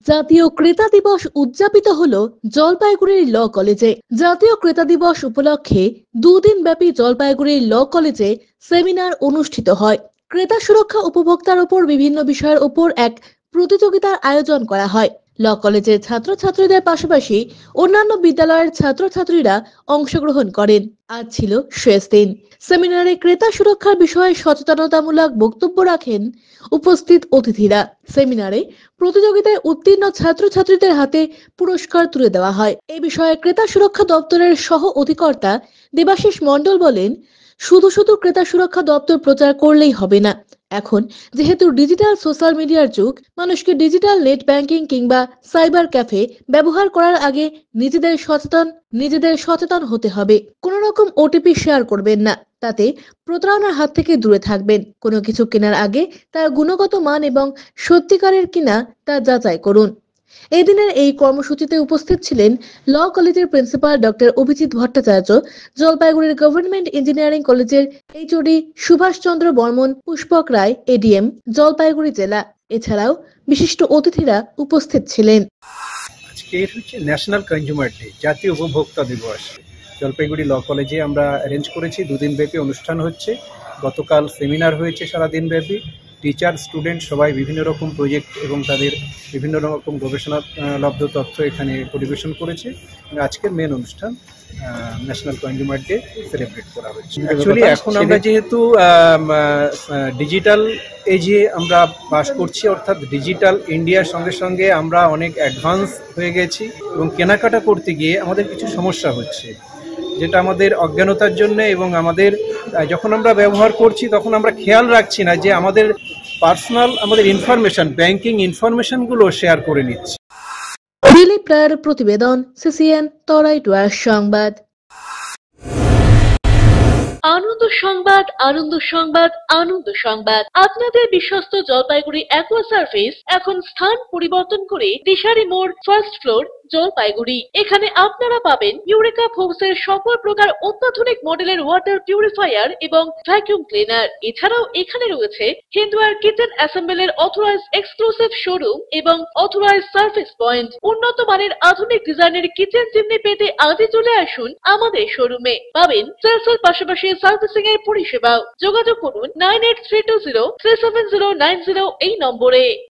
জাতীয় ক্রেতা দিবস উদযাপিত হলো জলপাইগুড়ির ল কলেজে। জাতীয় ক্রেতা দিবস উপলক্ষে দুদিন ব্যাপী জলপাইগুড়ির ল কলেজে সেমিনার অনুষ্ঠিত হয়। ক্রেতা সুরক্ষা, উপভোক্তার উপর বিভিন্ন বিষয়ের উপর এক প্রতিযোগিতার আয়োজন করা হয়। ল কলেজের ছাত্রছাত্রীদের পাশাপাশি অন্যান্য বিদ্যালয়ের ছাত্রছাত্রীরা অংশগ্রহণ করেন। আজ ছিল শেষ দিন। সেমিনারে ক্রেতা সুরক্ষার বিষয়ে সচেতনতামূলক বক্তব্য রাখেন উপস্থিত অতিথিরা। সেমিনারে প্রতিযোগিতায় উত্তীর্ণ ছাত্রছাত্রীদের হাতে পুরস্কার তুলে দেওয়া হয়। এই বিষয়ে ক্রেতা সুরক্ষা দপ্তরের সহ অধিকর্তা দেবাশিস মণ্ডল বলেন, শুধু শুধু ক্রেতা সুরক্ষা দপ্তর প্রচার করলেই হবে না। এখন যেহেতু ডিজিটাল সোশ্যাল মিডিয়ার যুগ, মানুষকে ডিজিটাল নেট ব্যাংকিং কিংবা সাইবার ক্যাফে ব্যবহার করার আগে নিজেদের সচেতন হতে হবে। কোনো রকম ওটিপি শেয়ার করবেন না, তাতে প্রতারণার হাত থেকে দূরে থাকবেন। কোনো কিছু কেনার আগে তার গুণগত মান এবং সত্যিকারের কিনা তা যাচাই করুন। এই দিনের এই কর্মসূচিতে উপস্থিত ছিলেন ল কলেজের প্রিন্সিপাল ডক্টর অভিজিৎ ভট্টাচার্য, জলপাইগুড়ির গভর্নমেন্ট ইঞ্জিনিয়ারিং কলেজের এইচওডি সুভাষচন্দ্র বর্মন, পুষ্পক রায়, এডিএম, জলপাইগুড়ি জেলা। এছাড়াও বিশিষ্ট অতিথিরা উপস্থিত ছিলেন। আজকে হচ্ছে ন্যাশনাল কনজিউমার ডে, জাতীয় উপভোক্তা দিবস। জলপাইগুড়ি ল কলেজে আমরা অ্যারেঞ্জ করেছি, দুদিন ব্যাপী অনুষ্ঠান হচ্ছে। গতকাল সেমিনার হয়েছে সারাদিন ব্যাপী। টিচার, স্টুডেন্ট সবাই বিভিন্ন রকম প্রজেক্ট এবং তাদের বিভিন্ন রকম গবেষণালব্ধ তথ্য এখানে পরিবেশন করেছে। আজকের মেন অনুষ্ঠান ন্যাশনাল কনজিউমার ডে সেলিব্রেট করা হচ্ছে। অ্যাকচুয়ালি এখন আমরা যেহেতু ডিজিটাল এজে আমরা বাস করছি, অর্থাৎ ডিজিটাল ইন্ডিয়ার সঙ্গে সঙ্গে আমরা অনেক অ্যাডভান্স হয়ে গেছি এবং কেনাকাটা করতে গিয়ে আমাদের কিছু সমস্যা হচ্ছে, যেটা আমাদের অজ্ঞানতার জন্য এবং আমাদের যখন আমরা ব্যবহার করছি তখন আমরা খেয়াল রাখছি না যে আমাদের পার্সোনাল ইনফরমেশন, ব্যাংকিং ইনফরমেশনগুলো শেয়ার করে নিচ্ছি। দিলীপ রায়ের প্রতিবেদন, সিসিএন তরাই টুয়ার সংবাদ। আনন্দ সংবাদ, আনন্দ সংবাদ, আনন্দ সংবাদ। আপনাদের বিশ্বস্ত জলপাইগুড়ি অ্যাকোয়া সার্ভিস এখন স্থান পরিবর্তন করে দিশারি মোড়, ফার্স্ট ফ্লোর, জলপাইগুড়ি। এখানে আপনারা পাবেন ইউরেকা ফোর্বসের সকল প্রকার অত্যাধুনিক মডেলের ওয়াটার পিউরিফায়ার এবং ভ্যাকুয়াম ক্লিনার। এছাড়াও এখানে রয়েছে Hindware kitchen অ্যাসেম্বলের authorize exclusive showroom এবং অথরাইজ সার্ভিস পয়েন্ট। উন্নত মানের আধুনিক ডিজাইনের কিচেন চিমনি পেতে আজই চলে আসুন আমাদের শোরুমে। পাবেন সেলসের পাশাপাশি সার্ভিসিং এর পরিষেবাও। যোগাযোগ করুন 9832037090 এই নম্বরে।